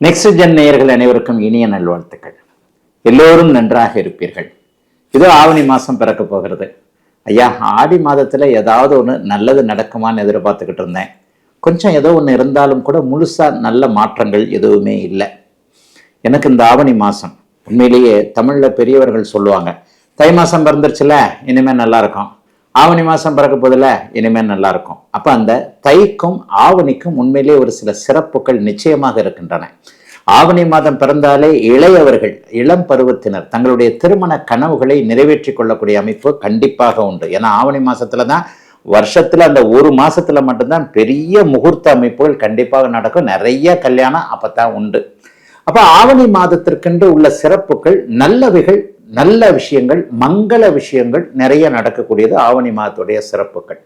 Next gen நேயர்கள் அனைவருக்கும் இனிய நல்வாழ்த்துக்கள். எல்லோரும் நன்றாக இருப்பீர்கள். இதோ ஆவணி மாசம் பிறக்க போகிறது. ஐயா, ஆடி மாதத்துல ஏதாவது ஒன்று நல்லது நடக்குமான்னு எதிர்பார்த்துக்கிட்டு இருந்தேன். கொஞ்சம் ஏதோ ஒன்று இருந்தாலும் கூட முழுசா நல்ல மாற்றங்கள் எதுவுமே இல்லை. எனக்கு இந்த ஆவணி மாசம் உண்மையிலேயே தமிழ்ல பெரியவர்கள் சொல்லுவாங்க, தை மாசம் பிறந்துருச்சுல இனிமே நல்லா இருக்கும், ஆவணி மாசம் பிறக்க போதில்ல இனிமேல் நல்லா இருக்கும். அப்ப அந்த தைக்கும் ஆவணிக்கும் உண்மையிலே ஒரு சில சிறப்புகள் நிச்சயமாக இருக்கின்றன. ஆவணி மாதம் பிறந்தாலே இளையவர்கள், இளம் பருவத்தினர் தங்களுடைய திருமண கனவுகளை நிறைவேற்றி கொள்ளக்கூடிய அமைப்பு கண்டிப்பாக உண்டு. ஏன்னா ஆவணி மாசத்துலதான் வருஷத்துல அந்த ஒரு மாசத்துல மட்டும்தான் பெரிய முகூர்த்த அமைப்புகள் கண்டிப்பாக நடக்கும். நிறைய கல்யாணம் அப்பதான் உண்டு. அப்ப ஆவணி மாதத்திற்கென்று உள்ள சிறப்புகள், நல்லவைகள், நல்ல விஷயங்கள், மங்கள விஷயங்கள் நிறைய நடக்கக்கூடியது ஆவணி மாதத்துடைய சிறப்புகள்.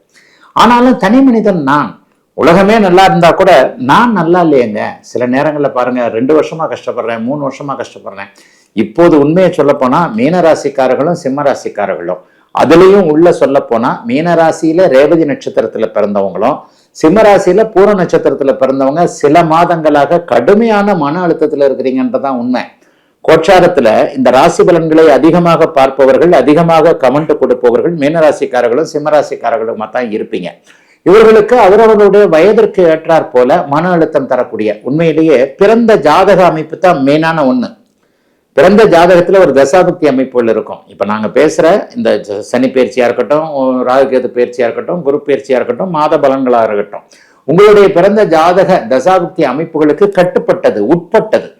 ஆனாலும் தனி மனிதன் நான், உலகமே நல்லா இருந்தா கூட நான் நல்லா இல்லையேங்க. சில நேரங்களில் பாருங்க, 2 வருஷமா கஷ்டப்படுறேன், 3 வருஷமா கஷ்டப்படுறேன். இப்போது உண்மையை சொல்ல போனா மீனராசிக்காரர்களும் சிம்ம ராசிக்காரர்களும், அதுலயும் உள்ள சொல்ல போனா மீனராசியில ரேவதி நட்சத்திரத்துல பிறந்தவங்களும் சிம்மராசியில பூர நட்சத்திரத்துல பிறந்தவங்க சில மாதங்களாக கடுமையான மன அழுத்தத்துல இருக்கிறீங்கன்றதான் உண்மை. கோட்சாரத்துல இந்த ராசி பலன்களை அதிகமாக பார்ப்பவர்கள், அதிகமாக கமெண்ட் கொடுப்பவர்கள் மீனராசிக்காரர்களும் சிம்மராசிக்காரர்களுமா தான் இருப்பீங்க. இவர்களுக்கு அவரவர்களுடைய வயதிற்கு ஏற்றாற் போல மன அழுத்தம் தரக்கூடிய, உண்மையிலேயே பிறந்த ஜாதக அமைப்பு தான் மெயினான ஒண்ணு. பிறந்த ஜாதகத்துல ஒரு தசாபக்தி அமைப்புகள் இருக்கும். இப்ப நாங்க பேசுற இந்த சனி பயிற்சியா இருக்கட்டும், ராகுகேது பயிற்சியா இருக்கட்டும், குரு பயிற்சியா இருக்கட்டும், மாத பலன்களா இருக்கட்டும், உங்களுடைய பிறந்த ஜாதக தசாபக்தி அமைப்புகளுக்கு கட்டுப்பட்டது, உட்பட்டது.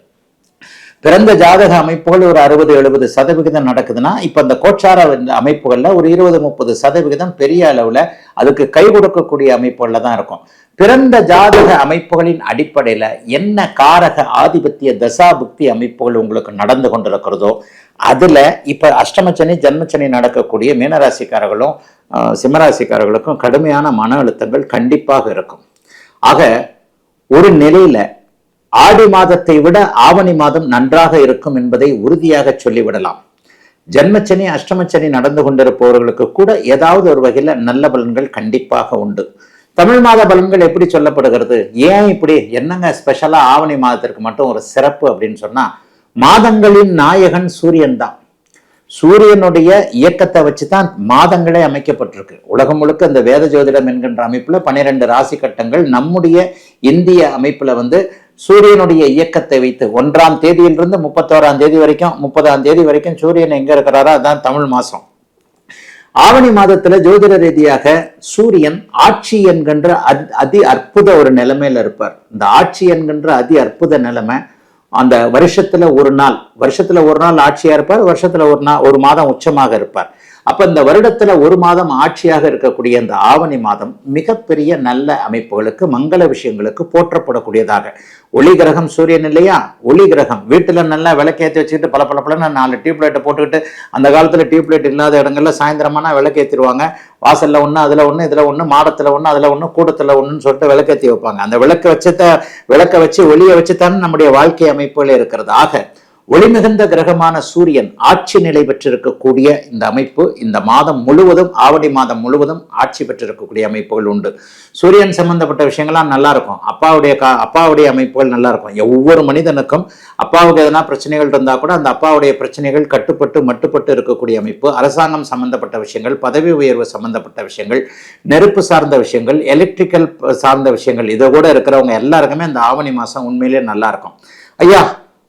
பிறந்த ஜாதக அமைப்புகள் ஒரு 60-70% நடக்குதுன்னா, இப்ப இந்த கோச்சார அமைப்புகள்ல ஒரு 20-30% பெரிய அளவுல அதுக்கு கை கொடுக்கக்கூடிய அமைப்புகள்ல தான் இருக்கும். பிறந்த ஜாதக அமைப்புகளின் அடிப்படையில என்ன காரக ஆதிபத்திய தசாபுக்தி அமைப்புகள் உங்களுக்கு நடந்து கொண்டிருக்கிறதோ அதுல இப்ப அஷ்டமச்சனி ஜன்மச்சனி நடக்கக்கூடிய மீனராசிக்காரர்களும் சிம்மராசிக்காரர்களுக்கும் கடுமையான மன அழுத்தங்கள் கண்டிப்பாக இருக்கும். ஆக ஒரு நிலையில ஆடி மாதத்தை விட ஆவணி மாதம் நன்றாக இருக்கும் என்பதை உறுதியாக சொல்லிவிடலாம். ஜன்மச்சனி அஷ்டமச்சனி நடந்து கொண்டிருப்பவர்களுக்கு கூட ஏதாவது ஒரு வகையில நல்ல பலன்கள் கண்டிப்பாக உண்டு. தமிழ் மாத பலன்கள் எப்படி சொல்லப்படுகிறது? ஏன் இப்படி என்னங்க ஸ்பெஷலா ஆவணி மாதத்திற்கு மட்டும் ஒரு சிறப்பு அப்படின்னு சொன்னா, மாதங்களின் நாயகன் சூரியன் தான். சூரியனுடைய இயக்கத்தை வச்சுதான் மாதங்களே அமைக்கப்பட்டிருக்கு. உலகம் முழுக்க இந்த வேத ஜோதிடம் என்கின்ற அமைப்புல 12 ராசி கட்டங்கள், நம்முடைய இந்திய அமைப்புல சூரியனுடைய இயக்கத்தை வைத்து 1ஆம் தேதியிலிருந்து 31ஆம் தேதி வரைக்கும், 30ஆம் தேதி வரைக்கும் சூரியன் எங்க இருக்கிறாரோ அதான் தமிழ் மாசம். ஆவணி மாதத்துல ஜோதிட ரீதியாக சூரியன் ஆட்சி என்கின்ற அதி அற்புத ஒரு நிலைமையில இருப்பார். இந்த ஆட்சி என்கின்ற அதி அற்புத நிலைமை அந்த வருஷத்துல ஒரு நாள் ஆட்சியா இருப்பார், வருஷத்துல ஒரு மாதம் உச்சமாக இருப்பார். அப்ப இந்த வருடத்துல ஒரு மாதம் ஆட்சியாக இருக்கக்கூடிய இந்த ஆவணி மாதம் மிகப்பெரிய நல்ல அமைப்புகளுக்கு, மங்கள விஷயங்களுக்கு போற்றப்படக்கூடியதாக. ஒளி கிரகம் சூரியன் இல்லையா? ஒளி கிரகம் வீட்டுல நல்லா விளக்கேற்றி வச்சுக்கிட்டு பல 4 டியூப்லைட்டை போட்டுக்கிட்டு, அந்த காலத்துல டியூப்லைட் இல்லாத இடங்கள்ல சாயந்தரமானா விளக்கேற்றிடுவாங்க. வாசல்ல ஒண்ணு, அதுல ஒண்ணு, இதுல ஒண்ணு, மாடத்துல ஒண்ணு, அதுல ஒண்ணு, கூடத்துல ஒண்ணுன்னு சொல்லிட்டு விளக்கேற்றி வைப்பாங்க. அந்த விளக்க வச்சு ஒளியை வச்சுத்தானே நம்முடைய வாழ்க்கை அமைப்புகளே இருக்கிறது. ஆக ஒளி மிகுந்த கிரகமான சூரியன் ஆட்சி நிலை பெற்றிருக்கக்கூடிய இந்த அமைப்பு இந்த மாதம் முழுவதும், ஆவணி மாதம் முழுவதும் ஆட்சி பெற்றிருக்கக்கூடிய அமைப்புகள் உண்டு. சூரியன் சம்பந்தப்பட்ட விஷயங்கள்லாம் நல்லா இருக்கும். அப்பாவுடைய அமைப்புகள் நல்லா இருக்கும். ஒவ்வொரு மனிதனுக்கும் அப்பாவுக்கு எதனா பிரச்சனைகள் இருந்தா கூட அந்த அப்பாவுடைய பிரச்சனைகள் கட்டுப்பட்டு மட்டுப்பட்டு இருக்கக்கூடிய அமைப்பு. அரசாங்கம் சம்பந்தப்பட்ட விஷயங்கள், பதவி உயர்வு சம்பந்தப்பட்ட விஷயங்கள், நெருப்பு சார்ந்த விஷயங்கள், எலக்ட்ரிக்கல் சார்ந்த விஷயங்கள், இதை கூட இருக்கிறவங்க எல்லாருக்குமே இந்த ஆவணி மாசம் உண்மையிலேயே நல்லா இருக்கும். ஐயா,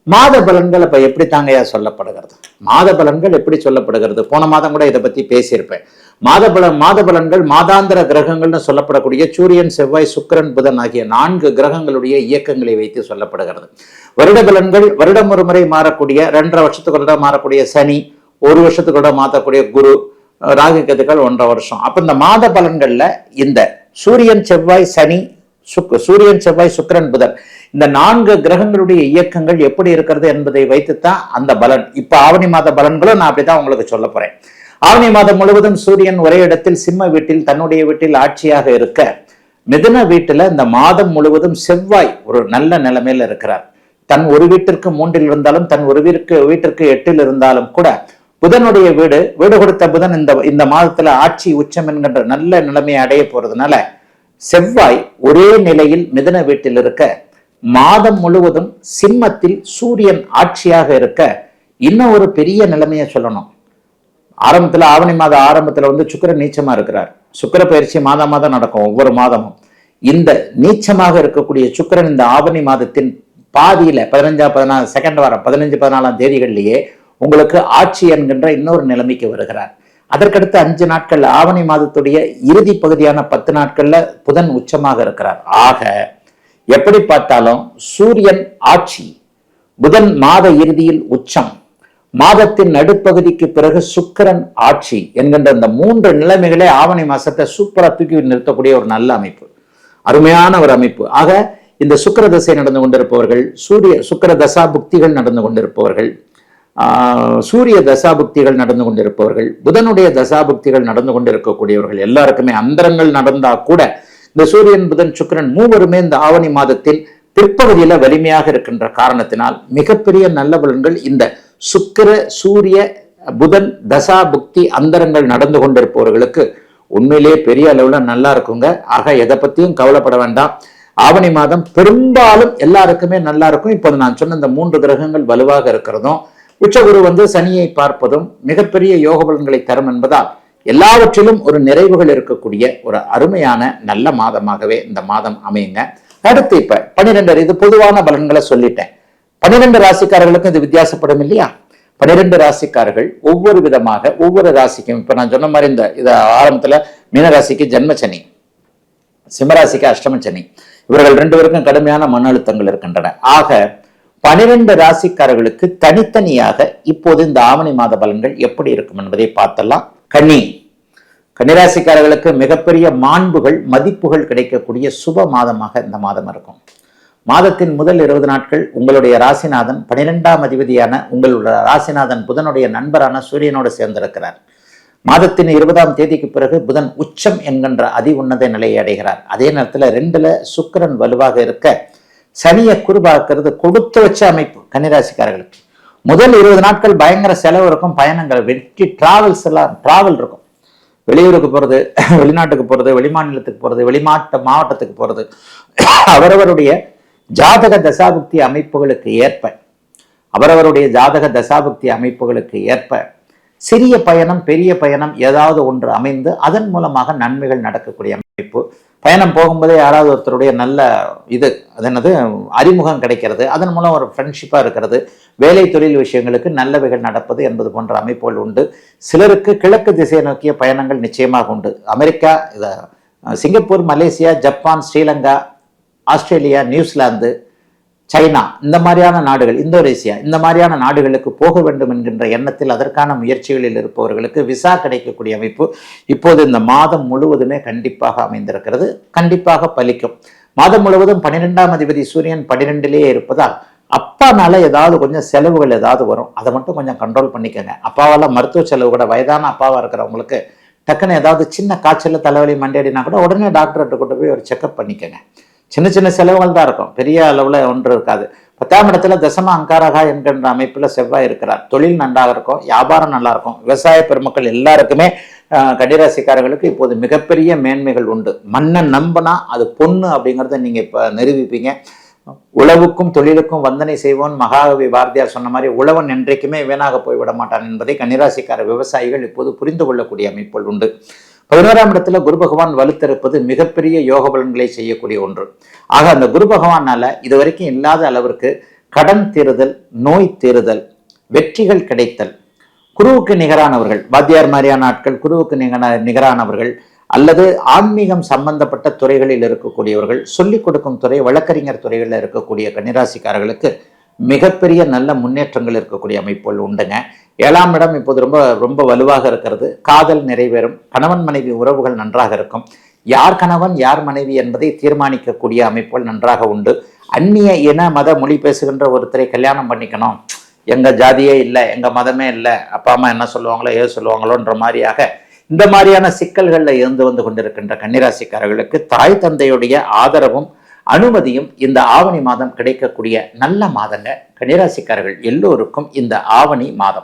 மாத பலன்கள் அப்ப எப்படி தாங்கயா சொல்லப்படுகிறது? மாத பலன்கள் எப்படி சொல்லப்படுகிறது? போன மாதம் கூட இதை பத்தி பேசியிருப்பேன். மாத பலன்கள் மாதாந்திர கிரகங்கள்னு சொல்லப்படக்கூடிய சூரியன், செவ்வாய், சுக்கிரன், புதன் ஆகிய 4 கிரகங்களுடைய இயக்கங்களை வைத்து சொல்லப்படுகிறது. வருட பலன்கள் வருடம் ஒரு முறை மாறக்கூடிய, 2.5 வருஷத்துக்கு மாறக்கூடிய சனி, 1 வருஷத்துக்கு மாற்றக்கூடிய குரு, ராகு கேதுக்கள் 1.5 வருஷம். அப்ப இந்த மாத பலன்கள்ல இந்த சூரியன், செவ்வாய், சுக்கிரன், புதன், இந்த 4 கிரகங்களுடைய இயக்கங்கள் எப்படி இருக்கிறது என்பதை வைத்துத்தான் அந்த பலன். இப்ப ஆவணி மாத பலன்களும் நான் அப்படித்தான் உங்களுக்கு சொல்ல போறேன். ஆவணி மாதம் முழுவதும் சூரியன் ஒரே இடத்தில் சிம்ம வீட்டில், தன்னுடைய வீட்டில் ஆட்சியாக இருக்க, மிதுன வீட்டுல இந்த மாதம் முழுவதும் செவ்வாய் ஒரு நல்ல நிலைமையில இருக்கிறார். தன் ஒரு வீட்டிற்கு 3 இருந்தாலும், தன் ஒரு வீட்டிற்கு 8 இருந்தாலும் கூட புதனுடைய வீடு கொடுத்த புதன் இந்த மாதத்துல ஆட்சி உச்சம் என்கின்ற நல்ல நிலைமையை அடைய போறதுனால செவ்வாய் ஒரே நிலையில் மிதுன வீட்டில் இருக்க மாதம் முழுவதும் சிம்மத்தில் சூரியன் ஆட்சியாக இருக்க இன்னும் ஒரு பெரிய நிலைமையை சொல்லணும். ஆரம்பத்துல ஆவணி மாத ஆரம்பத்துல சுக்கிரன் நீச்சமா இருக்கிறார். சுக்கிர பயிற்சி மாதம் நடக்கும் ஒவ்வொரு மாதமும். இந்த நீச்சமாக இருக்கக்கூடிய சுக்கிரன் இந்த ஆவணி மாதத்தின் பாதியில 15 செகண்ட் வாரம் 15-14 தேதிகளிலேயே உங்களுக்கு ஆட்சி என்கின்ற இன்னொரு நிலைமைக்கு வருகிறார். அதற்கடுத்து 5 நாட்கள் ஆவணி மாதத்துடைய இறுதி பகுதியான 10 நாட்கள்ல புதன் உச்சமாக இருக்கிறார். ஆக எப்படி பார்த்தாலும் சூரியன் ஆட்சி, புதன் மாத இறுதியில் உச்சம், மாதத்தின் நடுப்பகுதிக்கு பிறகு சுக்கிரன் ஆட்சி என்கின்ற இந்த 3 நிலைமைகளே ஆவணி மாசத்தை சூப்பரா தூக்கி நிறுத்தக்கூடிய ஒரு நல்ல அமைப்பு, அருமையான ஒரு அமைப்பு. ஆக இந்த சுக்கிர தசை நடந்து கொண்டிருப்பவர்கள், சுக்கிர தசா புக்திகள் நடந்து கொண்டிருப்பவர்கள், சூரிய தசாபுக்திகள் நடந்து கொண்டிருப்பவர்கள், புதனுடைய தசாபுக்திகள் நடந்து கொண்டிருக்கக்கூடியவர்கள் எல்லாருக்குமே அந்தரங்கள் நடந்தா கூட இந்த சூரியன் புதன் சுக்கிரன் மூவருமே இந்த ஆவணி மாதத்தின் பிற்பகுதியில வலிமையாக இருக்கின்ற காரணத்தினால் மிகப்பெரிய நல்ல பலன்கள் இந்த சுக்கிர சூரிய புதன் தசா புக்தி அந்தரங்கள் நடந்து கொண்டிருப்பவர்களுக்கு உண்மையிலேயே பெரிய அளவுல நல்லா இருக்குங்க. ஆக எதை பத்தியும் கவலைப்பட வேண்டாம். ஆவணி மாதம் பெரும்பாலும் எல்லாருக்குமே நல்லா இருக்கும். இப்போது நான் சொன்ன இந்த 3 கிரகங்கள் வலுவாக இருக்கிறதும் உச்சகுரு சனியை பார்ப்பதும் மிகப்பெரிய யோக பலன்களை தரும் என்பதால் எல்லாவற்றிலும் ஒரு நிறைவுகள் இருக்கக்கூடிய ஒரு அருமையான நல்ல மாதமாகவே இந்த மாதம் அமையுங்க. அடுத்து இப்ப 12 இது பொதுவான பலன்களை சொல்லிட்டேன். 12 ராசிக்காரர்களுக்கும் இது வித்தியாசப்படும் இல்லையா? 12 ராசிக்காரர்கள் ஒவ்வொரு விதமாக ஒவ்வொரு ராசிக்கும், இப்ப நான் சொன்ன மாதிரி இந்த ஆரம்பத்துல மீனராசிக்கு ஜென்மச்சனி, சிம்மராசிக்கு அஷ்டமச்சனி, இவர்கள் 2 பேருக்கும் கடுமையான மன அழுத்தங்கள் இருக்கின்றன. ஆக 12 ராசிக்காரர்களுக்கு தனித்தனியாக இப்போது இந்த ஆவணி மாத பலன்கள் எப்படி இருக்கும் என்பதை பார்த்தலாம். கன்னிராசிக்காரர்களுக்கு மிகப்பெரிய மாண்புகள் மதிப்புகள் கிடைக்கக்கூடிய சுப மாதமாக இந்த மாதம் இருக்கும். மாதத்தின் முதல் 20 நாட்கள் உங்களுடைய ராசிநாதன் 12ஆம் அதிபதியான உங்களுடைய ராசிநாதன் புதனுடைய நண்பரான சூரியனோடு சேர்ந்திருக்கிறார். மாதத்தின் 20ஆம் தேதிக்கு பிறகு புதன் உச்சம் என்கின்ற அதி உன்னத நிலையை அடைகிறார். அதே நேரத்தில் 2ல சுக்கிரன் வலுவாக இருக்க சனியை குருபாக்குறது கொடுத்து வச்ச அமைப்பு. கன்னிராசிக்காரர்களுக்கு முதல் 20 நாட்கள் பயங்கர செலவு இருக்கும், பயணங்கள், வெற்றி, டிராவல் இருக்கும். வெளியூருக்கு போறது, வெளிநாட்டுக்கு போறது, வெளிமாநிலத்துக்கு போறது, மாவட்டத்துக்கு போறது, அவரவருடைய ஜாதக தசாபுக்தி அமைப்புகளுக்கு ஏற்ப சிறிய பயணம் பெரிய பயணம் ஏதாவது ஒன்று அமைந்து அதன் மூலமாக நன்மைகள் நடக்கக்கூடிய அமைப்பு. பயணம் போகும்போதே யாராவது ஒருத்தருடைய நல்ல அறிமுகம் கிடைக்கிறது, அதன் மூலம் ஒரு ஃப்ரெண்ட்ஷிப்பாக இருக்கிறது, வேலை தொழில் விஷயங்களுக்கு நல்லவைகள் நடப்பது என்பது போன்ற அமைப்புகள் உண்டு. சிலருக்கு கிழக்கு திசையை நோக்கிய பயணங்கள் நிச்சயமாக உண்டு. America, Singapore, Malaysia, Japan, Sri Lanka, Australia, New Zealand, China, இந்த மாதிரியான நாடுகள், இந்தோனேசியா, இந்த மாதிரியான நாடுகளுக்கு போக வேண்டும் என்கின்ற எண்ணத்தில் அதற்கான முயற்சிகளில் இருப்பவர்களுக்கு விசா கிடைக்கக்கூடிய அமைப்பு இப்போது இந்த மாதம் முழுவதுமே கண்டிப்பாக அமைந்திருக்கிறது. கண்டிப்பாக பலிக்கும். மாதம் முழுவதும் 12ஆம் அதிபதி சூரியன் 12லேயே இருப்பதால் அப்பானால ஏதாவது கொஞ்சம் செலவுகள் ஏதாவது வரும். அதை மட்டும் கொஞ்சம் கண்ட்ரோல் பண்ணிக்கோங்க. அப்பாவால் மருத்துவ செலவு கூட, வயதான அப்பாவாக இருக்கிறவங்களுக்கு டக்குன்னு ஏதாவது சின்ன காய்ச்சல், தலைவலி, மண்டையடினா கூட உடனே டாக்டர்கிட்ட கொண்டு போய் ஒரு செக்அப் பண்ணிக்கோங்க. சின்ன சின்ன செலவுகள் தான் இருக்கும், பெரிய அளவில் ஒன்று இருக்காது. 10ஆம் இடத்துல தசம அங்காரகா என்கின்ற அமைப்பில் செவ்வாய் இருக்கிறார். தொழில் நன்றாக இருக்கும், வியாபாரம் நல்லா இருக்கும். விவசாய பெருமக்கள் எல்லாருக்குமே கன்னிராசிக்காரர்களுக்கு இப்போது மிகப்பெரிய மேன்மைகள் உண்டு. மண்ணை நம்பினா அது பொண்ணு அப்படிங்கிறத நீங்கள் இப்போ நிரூபிப்பீங்க. உழவுக்கும் தொழிலுக்கும் வந்தனை செய்வோன் மகாகவி பாரதியார் சொன்ன மாதிரி உழவன் என்றைக்குமே வீணாக போய்விட மாட்டான் என்பதை கன்னிராசிக்கார விவசாயிகள் இப்போது புரிந்து கொள்ளக்கூடிய அமைப்புகள் உண்டு. 11ஆம் இடத்துல குரு பகவான் வலுத்திருப்பது மிகப்பெரிய யோக பலன்களை செய்யக்கூடிய ஒன்று. ஆக அந்த குரு பகவானால இதுவரைக்கும் இல்லாத அளவிற்கு கடன் தீருதல், நோய் தீருதல், வெற்றிகள் கிடைத்தல், குருவுக்கு நிகரானவர்கள், வாத்தியார் மாதிரியான ஆட்கள், குருவுக்கு நிகரானவர்கள், அல்லது ஆன்மீகம் சம்பந்தப்பட்ட துறைகளில் இருக்கக்கூடியவர்கள், சொல்லிக் கொடுக்கும் துறை, வழக்கறிஞர் துறைகளில் இருக்கக்கூடிய கன்னிராசிக்காரர்களுக்கு மிகப்பெரிய நல்ல முன்னேற்றங்கள் இருக்கக்கூடிய அமைப்புகள் உண்டுங்க. 7ஆம் இடம் இப்போது ரொம்ப ரொம்ப வலுவாக இருக்கிறது. காதல் நிறைவேறும், கணவன் மனைவி உறவுகள் நன்றாக இருக்கும். யார் கணவன் யார் மனைவி என்பதை தீர்மானிக்கக்கூடிய அமைப்புகள் நன்றாக உண்டு. அந்நிய இன மத மொழி பேசுகின்ற ஒருத்தரை கல்யாணம் பண்ணிக்கணும், எங்க ஜாதியே இல்லை, எங்க மதமே இல்லை, அப்பா அம்மா என்ன சொல்லுவாங்களோ ஏது சொல்லுவாங்களோன்ற மாதிரியாக இந்த மாதிரியான சிக்கல்களில் இருந்து வந்து கொண்டிருக்கின்ற கன்னிராசிக்காரர்களுக்கு தாய் தந்தையுடைய ஆதரவும் அனுமதியும் இந்த ஆவணி மாதம் கிடைக்கக்கூடிய நல்ல மாதங்க. கன்னிராசிக்காரர்கள் எல்லோருக்கும் இந்த ஆவணி மாதம்